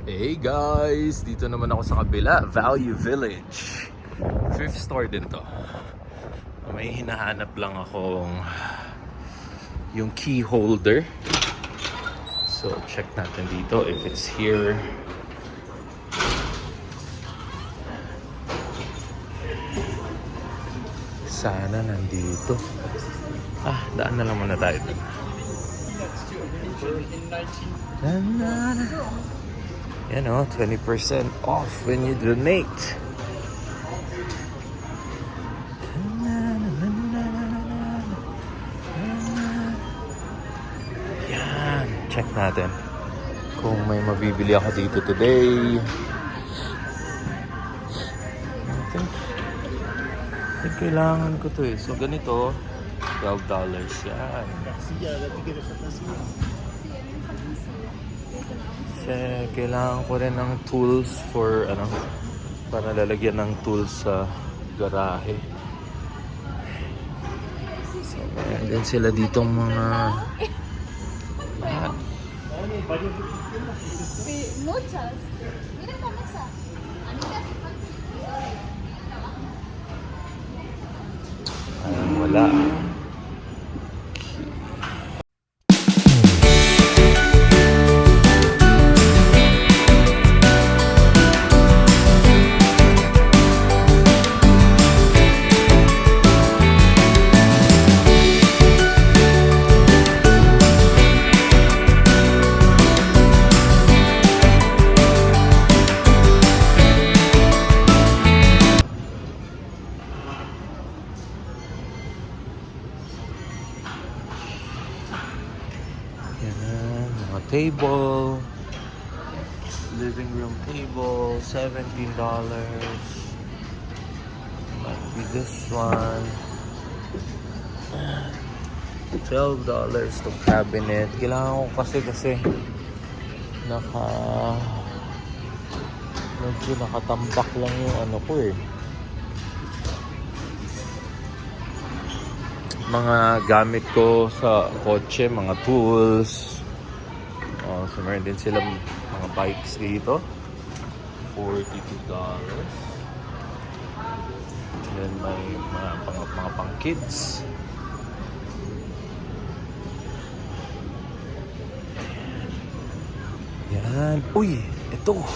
Hey guys! Dito naman ako sa kabila, Value Village. Thrift store din to. May hinahanap lang akong yung key holder. So check natin dito if it's here. Sana nandito. Daan na lang muna tayo dun. You know, 20% off when you donate. Yan, check natin kung may mabibili ako dito today. I think kailangan ko to eh. So ganito, $12 yan. Kasi kailangan ko rin ng tools for para lalagyan ng tools sa garahe. So meron din sila ditong mga wala. Table, living room table, $17. Might be this one. $12 to cabinet. Kailangan ko kasi medyo nakatambak lang yung ko eh. Mga gamit ko sa kotse, mga tools. So meron din silang mga bikes dito. $42. And then may mga pang kids. Yan. Uy! Ito!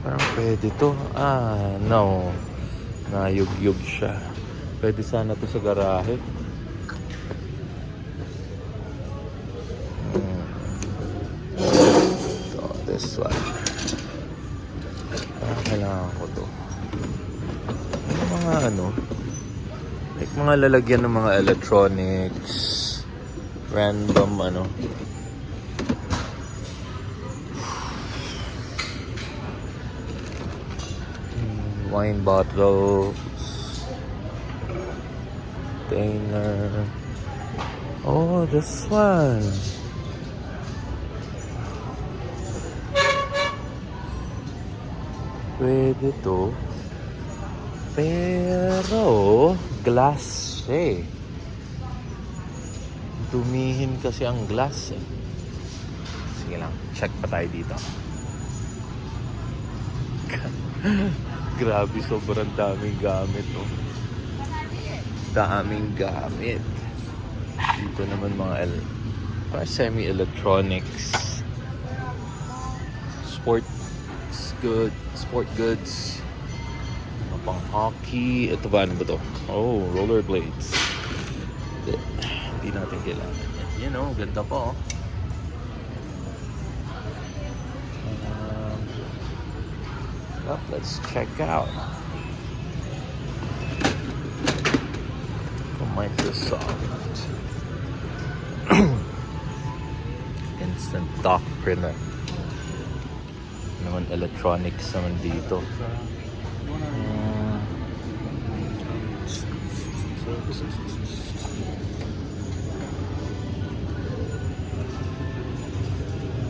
Parang pwede to. No. Nayug-yug siya. Pwede sana to sa garahe. This one. Kailangan ko to. Mga like mga lalagyan ng mga electronics, random wine bottles, container. Oh, this one. Pwede to. Pero glass eh. Dumihin kasi ang glass eh. Sige lang, check pa tayo dito. Grabe, sobrang daming gamit oh. Daming gamit. Dito naman mga semi-electronics, sport goods, pang hockey. Ito ba? Ano ba to? Oh, rollerblades. Hindi natin kailangan yan. Ganda po. Let's check out Microsoft Instant Dock Printer. Naman electronics naman dito.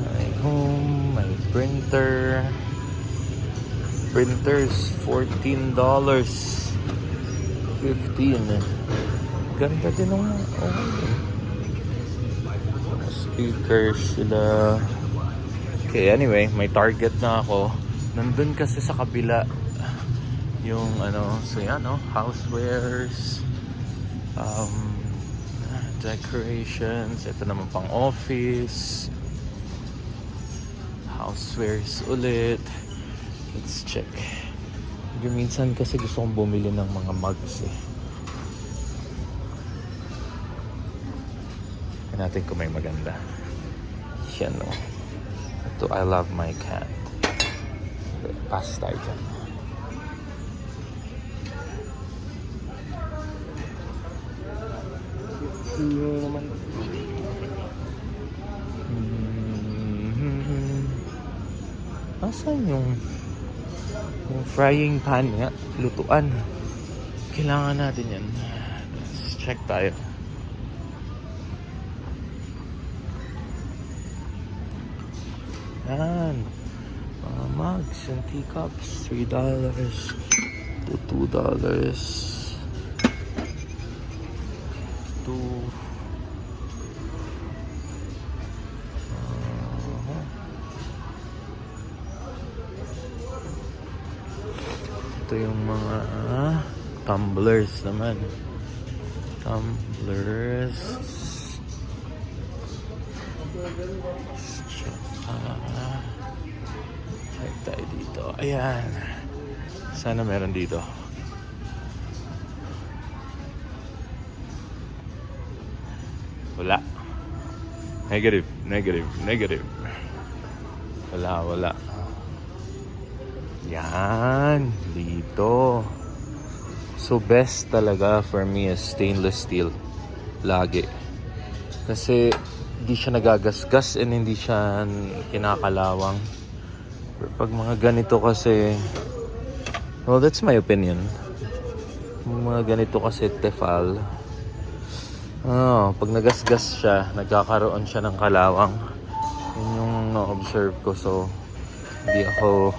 My home, my printer. Printers $14. 15. Ganda din naman. Speakers sila. Okay, anyway, may target na ako. Nandun kasi sa kabila yung ano, so yan, no? Housewares, decorations, ito naman pang office, housewares ulit. Let's check. Minsan kasi gusto kong bumili ng mga mugs eh. Tignan natin kung may maganda. Yan, no? Ito, I love my cat. Pass tayo dyan. Naman. Asan yung frying pan nga? Lutuan. Kailangan natin yan. Let's check tayo. Yan. Mga mugs and teacups. $3 to $2. Ito yung mga tumblers naman. Tumblers. Check tayo dito. Ayan. Sana meron dito. Wala. Negative. Wala. Yan. Dito. So, best talaga for me is stainless steel. Lagi. Kasi, hindi siya nagagasgas and hindi siya kinakalawang. Pero pag mga ganito kasi, well, that's my opinion. Mga ganito kasi tefal. Pag nagasgas siya, nagkakaroon siya ng kalawang. Yun yung na-observe ko. So, hindi ako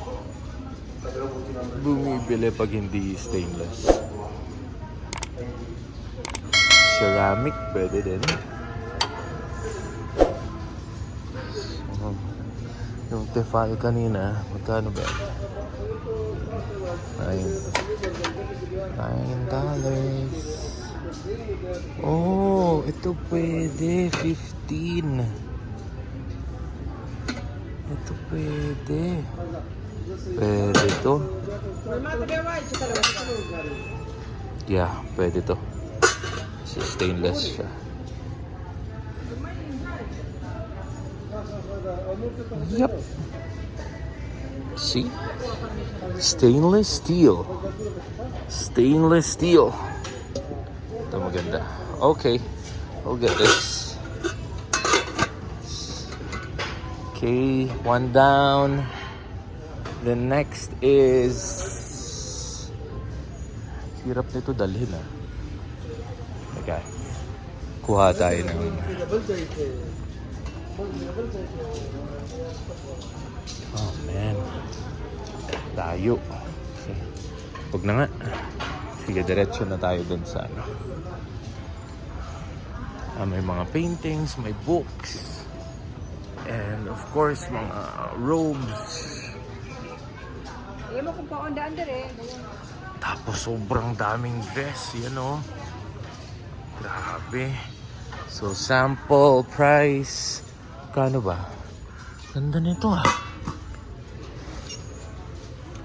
bumibili pag hindi stainless. Ceramic, pwede din. Yung tefal kanina, magkano ba? $9. Oh, ito pwede. 15. Ito pwede. Pwede to. Yeah, pwede to. Kasi stainless siya. Yep. See? Stainless steel. Stainless steel. Ito maganda. Okay. We'll get this. Okay, one down. The next is... Hirap nito dalhin ah. Okay. Kuha tayo ng... Oh man. Tayo. Okay. Huwag na nga. Sige, diretso na tayo dun sa ano. May mga paintings, may books. And of course, mga robes. Tapos sobrang daming dress, yan o. Grabe. So sample price. Kano ba? Ganda nito ah.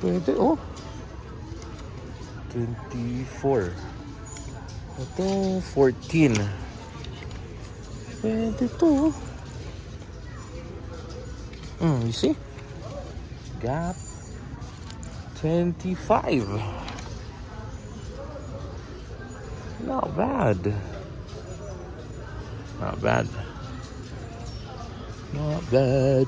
Pwede oh. 24. Ito 14. Pwede to. You see? Gap 25. Not bad. Not bad. Not bad.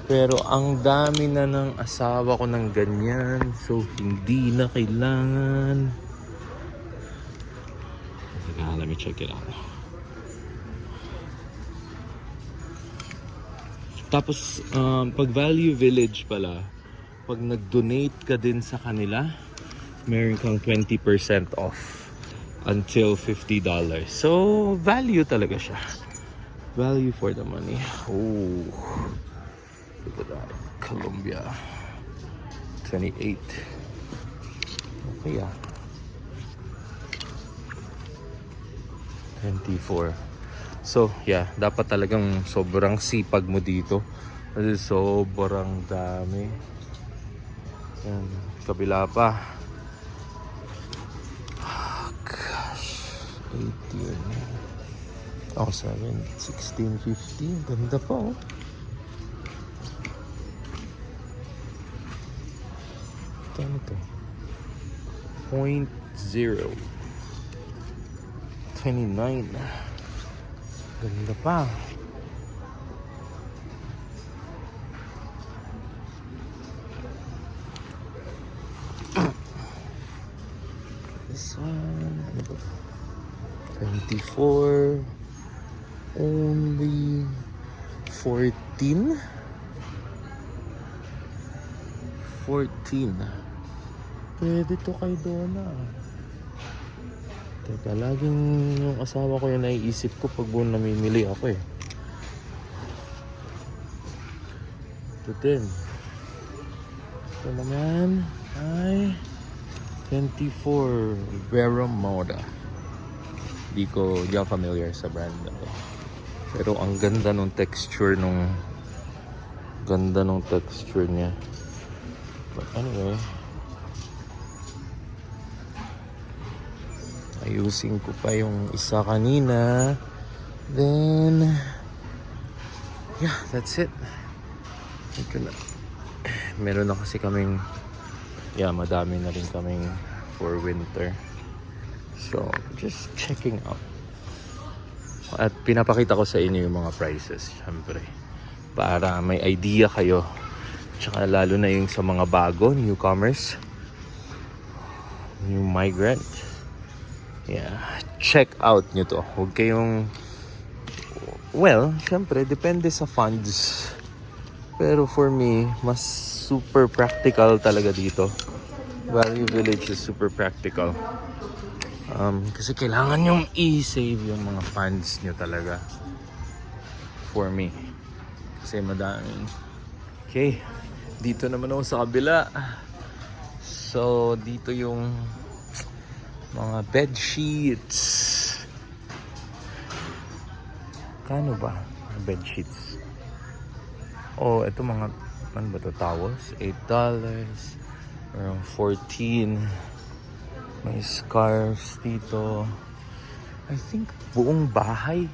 Pero ang dami na ng asawa ko ng ganyan. So, hindi na kailangan. Let me check it out. Tapos, pag Value Village pala, pag nag-donate ka din sa kanila, meron kang 20% off until $50. So, value talaga siya. Value for the money. Oh. Look at that. Colombia. 28. Okay ah. 24. So, yeah. Dapat talagang sobrang sipag mo dito. Kasi sobrang dami. Yan. Kabila pa. Oh, gosh. 18. Oh, 7, 16, 15. Ganda pa oh. Ano to? 0.0 29. Ganda pa. This one, ano ba? 24. Only 14. 14. Pwede to kay Donna. Teka, laging yung asawa ko yung naiisip ko pag buong namimili ako eh. Ito din. Ito naman ay 24 Vera Moda. Di ako familiar sa brand na to. Pero ang ganda nung texture niya. But anyway, ayusin ko pa yung isa kanina. Then, yeah, that's it. Meron na kasi kaming, madami na rin kaming for winter. So, just checking out. At pinapakita ko sa inyo yung mga prices, syempre. Para may idea kayo. Tsaka lalo na yung sa mga bago, newcomers. New migrant. Yeah, check out nyo to. Huwag kayong... Well, syempre, depende sa funds. Pero for me, mas super practical talaga dito. Value Village is super practical. Kasi kailangan yung i-save yung mga funds nyo talaga. For me. Kasi madaming... Okay, dito naman ako sa kabila. So, dito yung... mga bed sheets. Kano ba? Bed sheets. Oh, ito mga ano ba to, towels? $8. Around 14. May scarves dito. I think buong bahay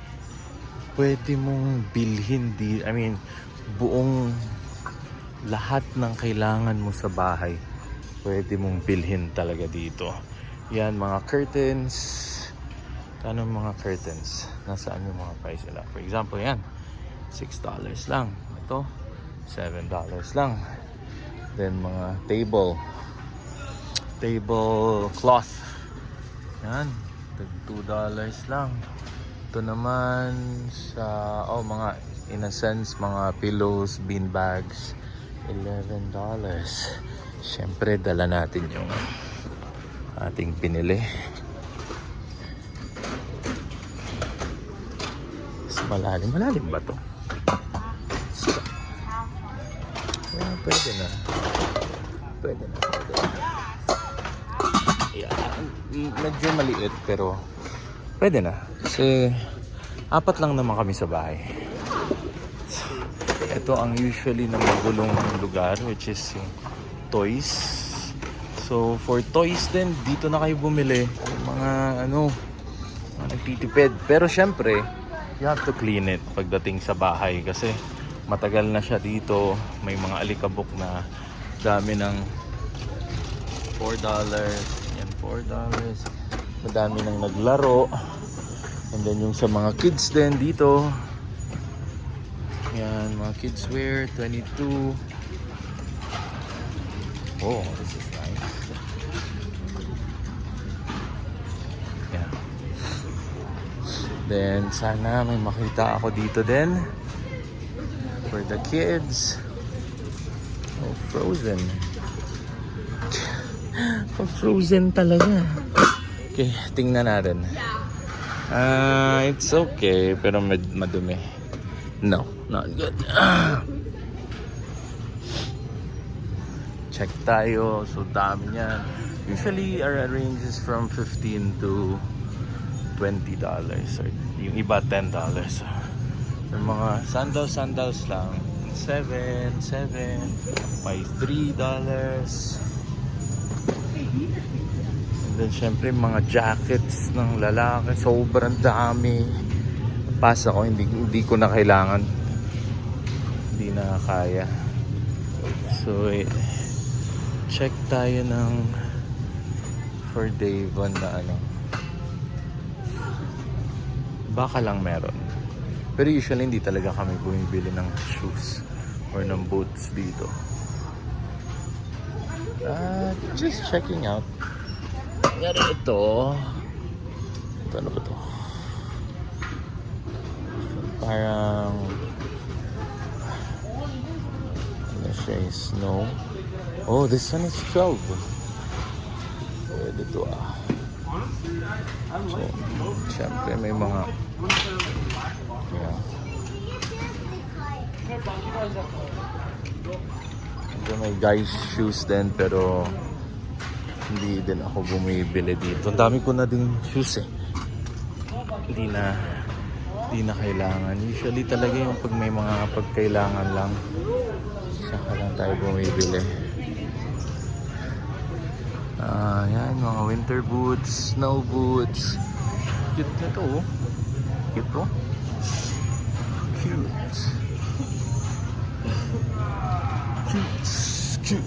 pwede mong bilhin I mean, buong lahat ng kailangan mo sa bahay pwede mong bilhin talaga dito. Yan, mga curtains. Kano mga curtains? Nasaan yung mga price nila? For example, yan. $6 lang. Ito, $7 lang. Then, mga table cloth. Yan, $2 lang. Ito naman sa, mga, in a sense, mga pillows, bean bags. $11. Siyempre, dala natin yung ating pinili. Malalim ba to? Pwede na. Yeah, medyo maliit pero pwede na. Kasi 4 lang naman kami sa bahay. Ito ang usually na magulong lugar, which is yung toys. So, for toys din, dito na kayo bumili. Mga nagtitipid. Pero syempre, you have to clean it pagdating sa bahay. Kasi matagal na siya dito. May mga alikabok na dami ng $4. Yan, $4. Madami nang naglaro. And then yung sa mga kids din dito. Yan, mga kids wear, 22. Oh, this is nice. Yeah. Then, sana may makita ako dito din. For the kids. Oh, Frozen. Oh, Frozen talaga. Okay, tingnan natin. It's okay, pero madumi. No, not good. check tayo. So dami niyan. Usually our range is from $15 to $20 or yung iba $10. So, yung mga sandals lang $7, may $3. And then syempre mga jackets ng lalaki, sobrang dami. Pasa ko, hindi ko na kailangan, hindi na kaya. So check tayo ng for Davon na ano, baka lang meron. Pero usually hindi talaga kami bumibili ng shoes or ng boots dito. Just checking out. Ngayon ito ano ba to? Parang ano siya, snow. Oh, this one is 12. Pwede to So, syempre may mga may guys shoes din, pero hindi din ako bumibili dito. Ang dami ko na din shoes Hindi na kailangan. Usually talaga yung pag may mga pagkailangan lang, saka lang tayo bumibili. Yan, mga winter boots, snow boots. Cute na to. Cute to. Cute. Cute.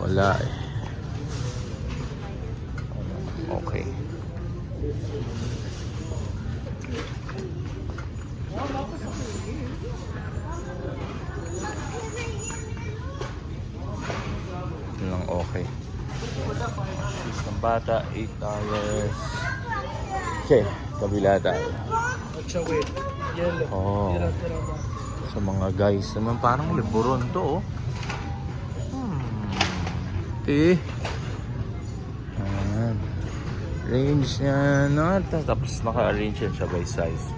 Wala Okay. Ito lang okay. Shoes ng bata, $8. Okay, kabila tayo. Oh. Sa mga guys naman, parang liburon to. Ayan. Range niya, no? Tapos naka-arrange yan siya by size.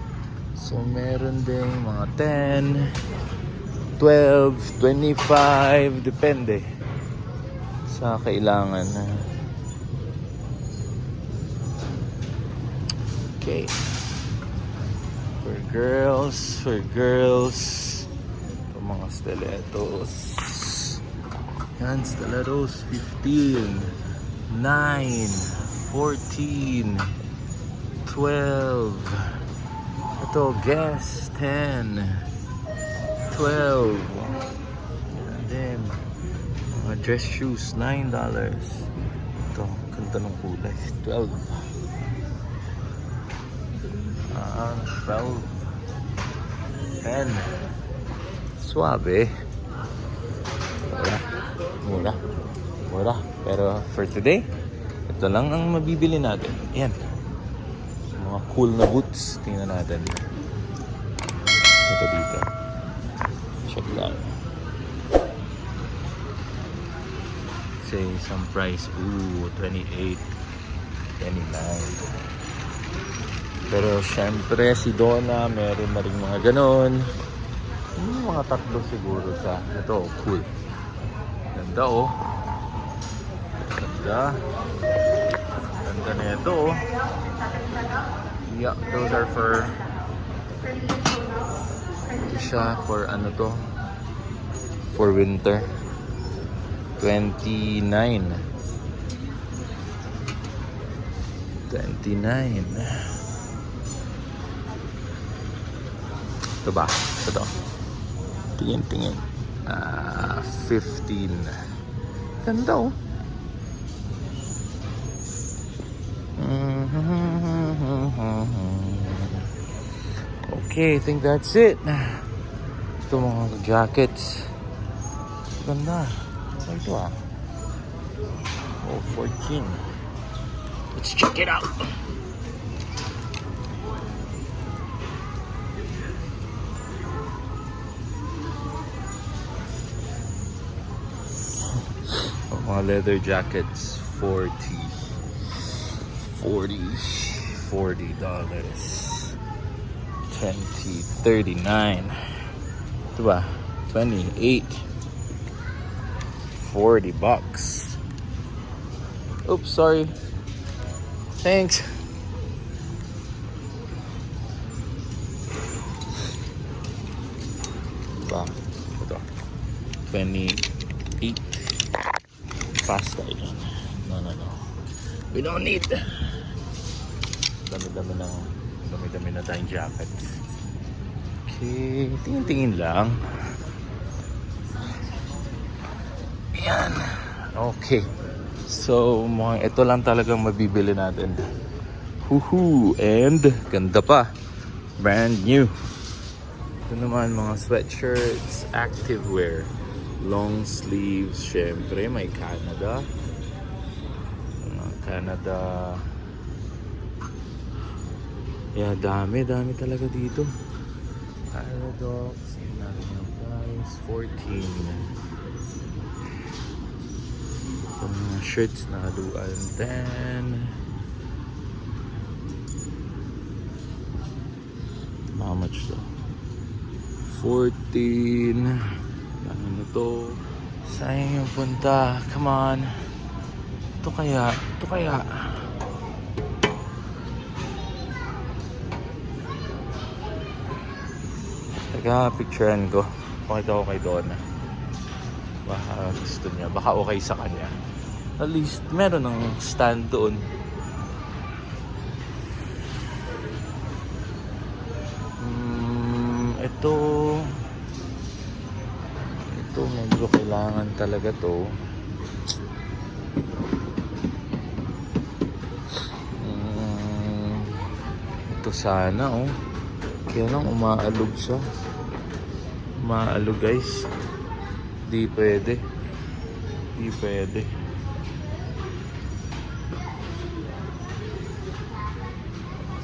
So meron din mga 10, 12, 25, depende sa kailangan. Okay. For girls, ito mga stilettos. Yan, stilettos, 15, 9, 14, 12. Ito, Guess, 10, 12. And then, mga dress shoes, $9. Ito, ganda ng kulay, 12. 12. 10. Suabe. Mura. Pero for today, ito lang ang mabibili natin. Yan. Mga cool na boots. Tingnan natin. Ito dito. Check lang. Say some price. Ooh, 28, 29. Pero syempre si Donna, meron na rin mga ganon. Mga tatlo siguro sa. Ito, cool. Ganda Ganda na ito Yeah, those are for ito siya for ano to, for winter. 29. Ito ba? Ito. Tingin. 15. Ganda Okay, I think that's it. Ito mga jackets. Ganda. Ito Oh, 14. Let's check it out. Mga leather jackets, 40. $40. 20, 39. Diba? 28. $40. Oops, sorry. Thanks. Diba? Ito. 28. Pasta yun. No. We don't need. Dami-dami na tayong jackets. Okay, tingin-tingin lang. Ayan. Okay. So, mukhang ito lang talagang mabibili natin. Huhu! And, ganda pa. Brand new. Ito naman mga sweatshirts, activewear, long sleeves, syempre may Canada. Canada. Yeah, dami talaga dito. Paradox, natin yung price, 14. Ito mga shirts na dual 10. How much to? 14. Ano na to? Saan yung punta? Come on. Ito kaya. Teka, picturean ko. Pakita ko kay Donna. Baka gusto niya. Baka okay sa kanya. At least, meron ng stand doon. Ito medyo kailangan talaga to. Ito sana, oh. Kaya lang umaalog siya. Umaalog, guys. Di pwede.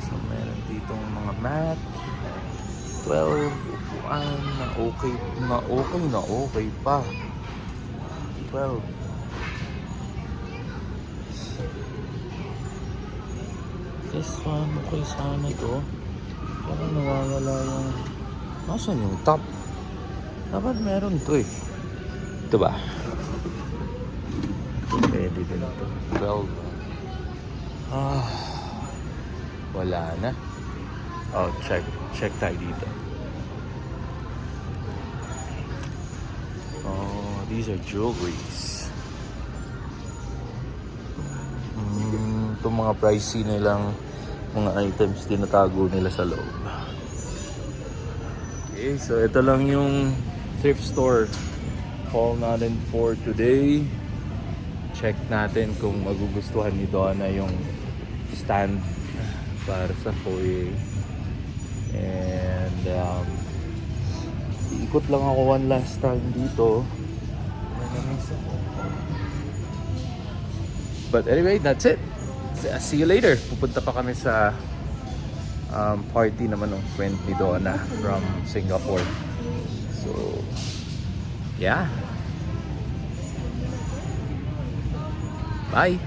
So meron ditong mga mat. 12 na okay pa. 12. This one, okay sana to. Pero nawawala yung... Nasaan yung top? Dapat meron to eh. Ito ba? Pwede din to. 12. Wala na. Oh, check tayo dito. Oh, these are jewelries. Itong mga pricey nilang mga items tinatago nila sa loob. Okay, so ito lang yung thrift store haul natin for today. Check natin kung magugustuhan ni Donna yung stand para sa foyer. And iikot lang ako one last time dito. But anyway, that's it. See you later. Pupunta pa kami sa party naman ng friend ni Donna from Singapore. So, yeah. Bye.